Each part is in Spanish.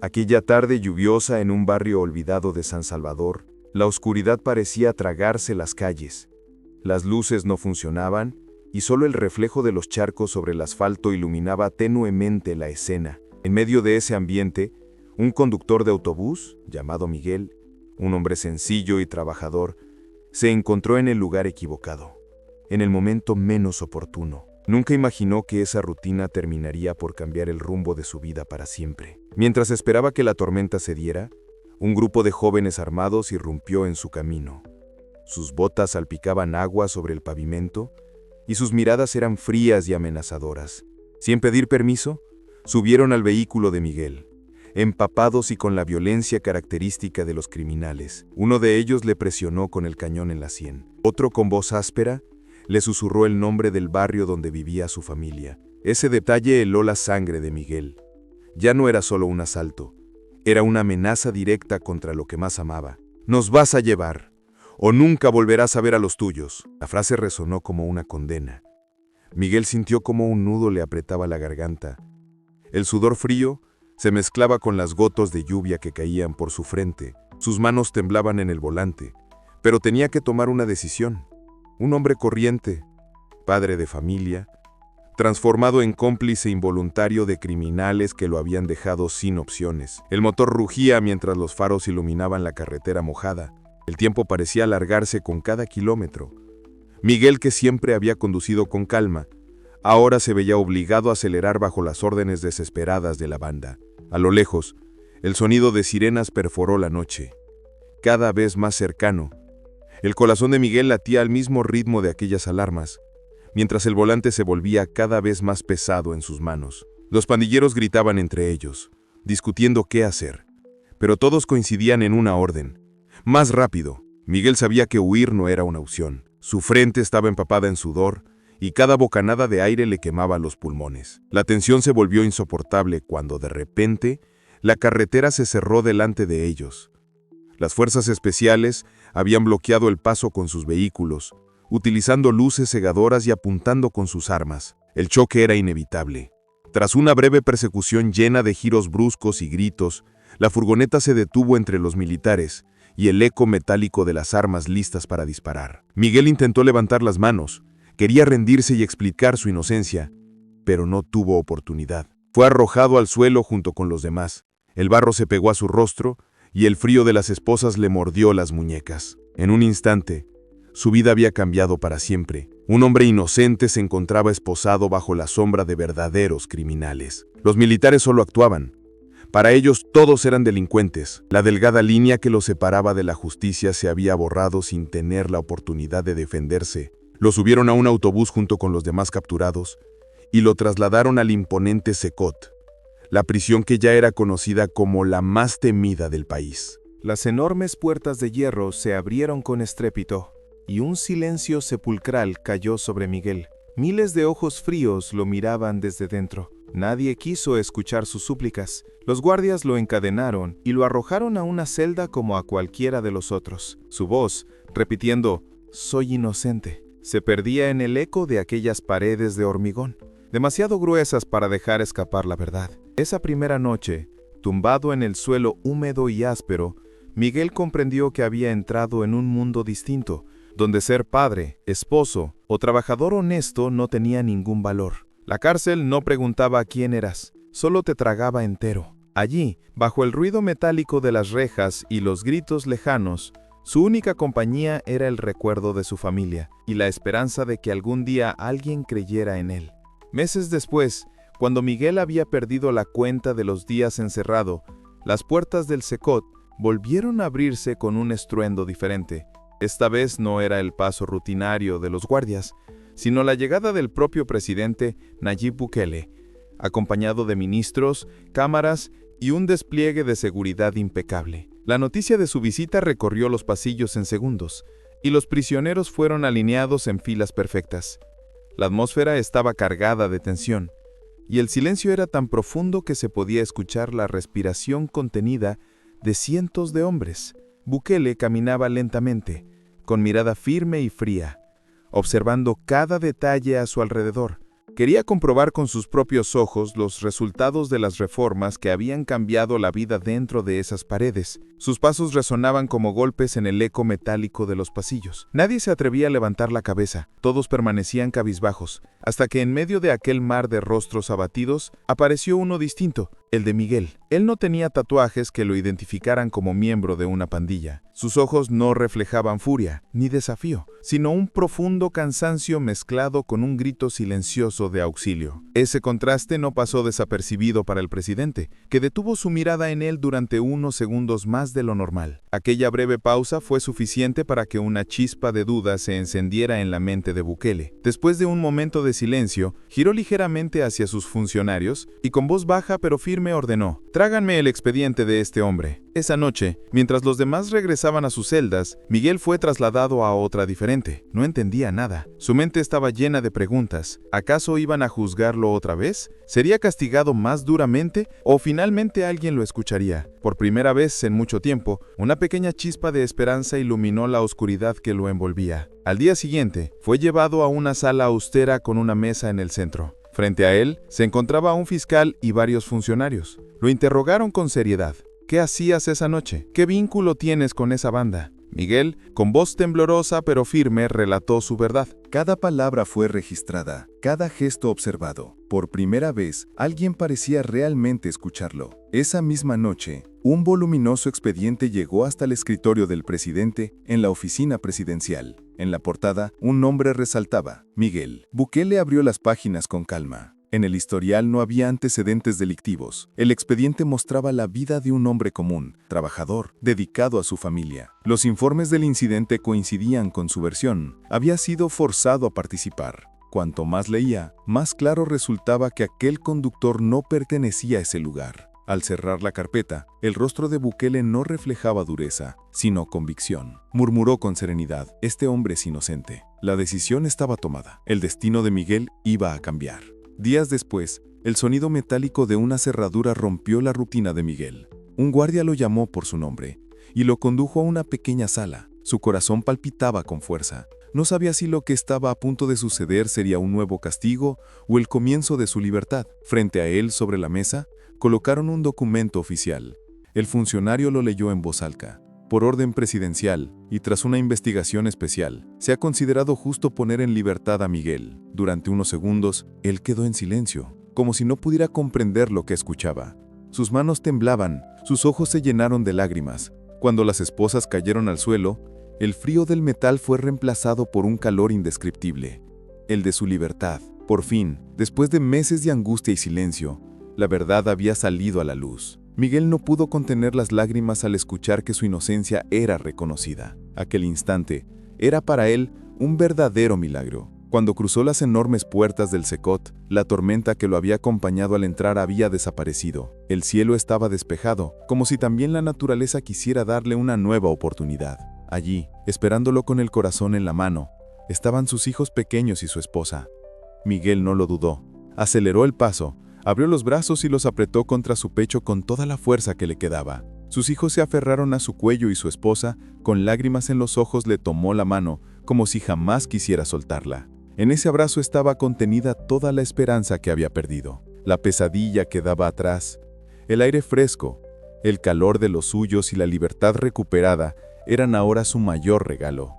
Aquella tarde lluviosa en un barrio olvidado de San Salvador, la oscuridad parecía tragarse las calles. Las luces no funcionaban y solo el reflejo de los charcos sobre el asfalto iluminaba tenuemente la escena. En medio de ese ambiente, un conductor de autobús, llamado Miguel, un hombre sencillo y trabajador, se encontró en el lugar equivocado, en el momento menos oportuno. Nunca imaginó que esa rutina terminaría por cambiar el rumbo de su vida para siempre. Mientras esperaba que la tormenta cediera, un grupo de jóvenes armados irrumpió en su camino. Sus botas salpicaban agua sobre el pavimento y sus miradas eran frías y amenazadoras. Sin pedir permiso, subieron al vehículo de Miguel, empapados y con la violencia característica de los criminales. Uno de ellos le presionó con el cañón en la sien. Otro, con voz áspera, le susurró el nombre del barrio donde vivía su familia. Ese detalle heló la sangre de Miguel. Ya no era solo un asalto, era una amenaza directa contra lo que más amaba. «Nos vas a llevar, o nunca volverás a ver a los tuyos». La frase resonó como una condena. Miguel sintió como un nudo le apretaba la garganta. El sudor frío se mezclaba con las gotas de lluvia que caían por su frente. Sus manos temblaban en el volante, pero tenía que tomar una decisión. Un hombre corriente, padre de familia, transformado en cómplice involuntario de criminales que lo habían dejado sin opciones. El motor rugía mientras los faros iluminaban la carretera mojada. El tiempo parecía alargarse con cada kilómetro. Miguel, que siempre había conducido con calma, ahora se veía obligado a acelerar bajo las órdenes desesperadas de la banda. A lo lejos, el sonido de sirenas perforó la noche, cada vez más cercano. El corazón de Miguel latía al mismo ritmo de aquellas alarmas, mientras el volante se volvía cada vez más pesado en sus manos. Los pandilleros gritaban entre ellos, discutiendo qué hacer, pero todos coincidían en una orden: más rápido. Miguel sabía que huir no era una opción. Su frente estaba empapada en sudor y cada bocanada de aire le quemaba los pulmones. La tensión se volvió insoportable cuando, de repente, la carretera se cerró delante de ellos. Las fuerzas especiales habían bloqueado el paso con sus vehículos, utilizando luces cegadoras y apuntando con sus armas. El choque era inevitable. Tras una breve persecución llena de giros bruscos y gritos, la furgoneta se detuvo entre los militares y el eco metálico de las armas listas para disparar. Miguel intentó levantar las manos, quería rendirse y explicar su inocencia, pero no tuvo oportunidad. Fue arrojado al suelo junto con los demás. El barro se pegó a su rostro y el frío de las esposas le mordió las muñecas. En un instante, su vida había cambiado para siempre. Un hombre inocente se encontraba esposado bajo la sombra de verdaderos criminales. Los militares solo actuaban. Para ellos todos eran delincuentes. La delgada línea que los separaba de la justicia se había borrado sin tener la oportunidad de defenderse. Lo subieron a un autobús junto con los demás capturados y lo trasladaron al imponente Secot, la prisión que ya era conocida como la más temida del país. Las enormes puertas de hierro se abrieron con estrépito, y un silencio sepulcral cayó sobre Miguel. Miles de ojos fríos lo miraban desde dentro. Nadie quiso escuchar sus súplicas. Los guardias lo encadenaron y lo arrojaron a una celda como a cualquiera de los otros. Su voz, repitiendo «Soy inocente», se perdía en el eco de aquellas paredes de hormigón, demasiado gruesas para dejar escapar la verdad. Esa primera noche, tumbado en el suelo húmedo y áspero, Miguel comprendió que había entrado en un mundo distinto, donde ser padre, esposo o trabajador honesto no tenía ningún valor. La cárcel no preguntaba quién eras, solo te tragaba entero. Allí, bajo el ruido metálico de las rejas y los gritos lejanos, su única compañía era el recuerdo de su familia y la esperanza de que algún día alguien creyera en él. Meses después, cuando Miguel había perdido la cuenta de los días encerrado, las puertas del Secot volvieron a abrirse con un estruendo diferente. Esta vez no era el paso rutinario de los guardias, sino la llegada del propio presidente Nayib Bukele, acompañado de ministros, cámaras y un despliegue de seguridad impecable. La noticia de su visita recorrió los pasillos en segundos, y los prisioneros fueron alineados en filas perfectas. La atmósfera estaba cargada de tensión, y el silencio era tan profundo que se podía escuchar la respiración contenida de cientos de hombres. Bukele caminaba lentamente, con mirada firme y fría, observando cada detalle a su alrededor. Quería comprobar con sus propios ojos los resultados de las reformas que habían cambiado la vida dentro de esas paredes. Sus pasos resonaban como golpes en el eco metálico de los pasillos. Nadie se atrevía a levantar la cabeza, todos permanecían cabizbajos, hasta que en medio de aquel mar de rostros abatidos, apareció uno distinto, el de Miguel. Él no tenía tatuajes que lo identificaran como miembro de una pandilla. Sus ojos no reflejaban furia, ni desafío, sino un profundo cansancio mezclado con un grito silencioso de auxilio. Ese contraste no pasó desapercibido para el presidente, que detuvo su mirada en él durante unos segundos más de lo normal. Aquella breve pausa fue suficiente para que una chispa de duda se encendiera en la mente de Bukele. Después de un momento de silencio, giró ligeramente hacia sus funcionarios y con voz baja pero firme ordenó: «Tráiganme el expediente de este hombre». Esa noche, mientras los demás regresaban a sus celdas, Miguel fue trasladado a otra diferente. No entendía nada. Su mente estaba llena de preguntas. ¿Acaso iban a juzgarlo otra vez? ¿Sería castigado más duramente? ¿O finalmente alguien lo escucharía? Por primera vez en mucho tiempo, una pequeña chispa de esperanza iluminó la oscuridad que lo envolvía. Al día siguiente, fue llevado a una sala austera con una mesa en el centro. Frente a él, se encontraba un fiscal y varios funcionarios. Lo interrogaron con seriedad. ¿Qué hacías esa noche? ¿Qué vínculo tienes con esa banda? Miguel, con voz temblorosa pero firme, relató su verdad. Cada palabra fue registrada, cada gesto observado. Por primera vez, alguien parecía realmente escucharlo. Esa misma noche, un voluminoso expediente llegó hasta el escritorio del presidente en la oficina presidencial. En la portada, un nombre resaltaba: Miguel. Bukele abrió las páginas con calma. En el historial no había antecedentes delictivos. El expediente mostraba la vida de un hombre común, trabajador, dedicado a su familia. Los informes del incidente coincidían con su versión. Había sido forzado a participar. Cuanto más leía, más claro resultaba que aquel conductor no pertenecía a ese lugar. Al cerrar la carpeta, el rostro de Bukele no reflejaba dureza, sino convicción. Murmuró con serenidad: «Este hombre es inocente». La decisión estaba tomada. El destino de Miguel iba a cambiar. Días después, el sonido metálico de una cerradura rompió la rutina de Miguel. Un guardia lo llamó por su nombre y lo condujo a una pequeña sala. Su corazón palpitaba con fuerza. No sabía si lo que estaba a punto de suceder sería un nuevo castigo o el comienzo de su libertad. Frente a él, sobre la mesa, colocaron un documento oficial. El funcionario lo leyó en voz alta. Por orden presidencial y tras una investigación especial, se ha considerado justo poner en libertad a Miguel. Durante unos segundos, él quedó en silencio, como si no pudiera comprender lo que escuchaba. Sus manos temblaban, sus ojos se llenaron de lágrimas. Cuando las esposas cayeron al suelo, el frío del metal fue reemplazado por un calor indescriptible, el de su libertad. Por fin, después de meses de angustia y silencio, la verdad había salido a la luz. Miguel no pudo contener las lágrimas al escuchar que su inocencia era reconocida. Aquel instante era para él un verdadero milagro. Cuando cruzó las enormes puertas del Secot, la tormenta que lo había acompañado al entrar había desaparecido. El cielo estaba despejado, como si también la naturaleza quisiera darle una nueva oportunidad. Allí, esperándolo con el corazón en la mano, estaban sus hijos pequeños y su esposa. Miguel no lo dudó. Aceleró el paso, abrió los brazos y los apretó contra su pecho con toda la fuerza que le quedaba. Sus hijos se aferraron a su cuello y su esposa, con lágrimas en los ojos, le tomó la mano, como si jamás quisiera soltarla. En ese abrazo estaba contenida toda la esperanza que había perdido. La pesadilla quedaba atrás. El aire fresco, el calor de los suyos y la libertad recuperada eran ahora su mayor regalo.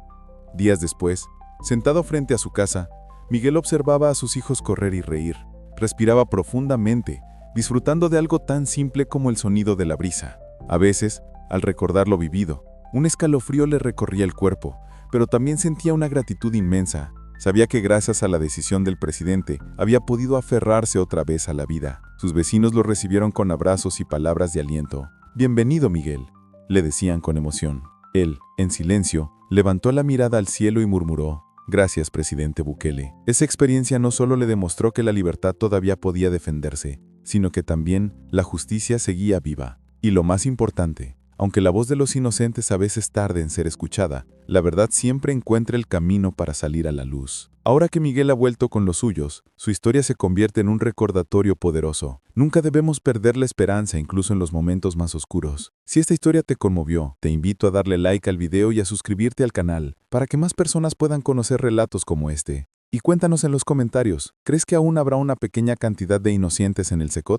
Días después, sentado frente a su casa, Miguel observaba a sus hijos correr y reír. Respiraba profundamente, disfrutando de algo tan simple como el sonido de la brisa. A veces, al recordar lo vivido, un escalofrío le recorría el cuerpo, pero también sentía una gratitud inmensa. Sabía que gracias a la decisión del presidente, había podido aferrarse otra vez a la vida. Sus vecinos lo recibieron con abrazos y palabras de aliento. «Bienvenido, Miguel», le decían con emoción. Él, en silencio, levantó la mirada al cielo y murmuró: «Gracias, presidente Bukele». Esa experiencia no solo le demostró que la libertad todavía podía defenderse, sino que también la justicia seguía viva. Y lo más importante, aunque la voz de los inocentes a veces tarde en ser escuchada, la verdad siempre encuentra el camino para salir a la luz. Ahora que Miguel ha vuelto con los suyos, su historia se convierte en un recordatorio poderoso. Nunca debemos perder la esperanza incluso en los momentos más oscuros. Si esta historia te conmovió, te invito a darle like al video y a suscribirte al canal para que más personas puedan conocer relatos como este. Y cuéntanos en los comentarios, ¿crees que aún habrá una pequeña cantidad de inocentes en el Secot?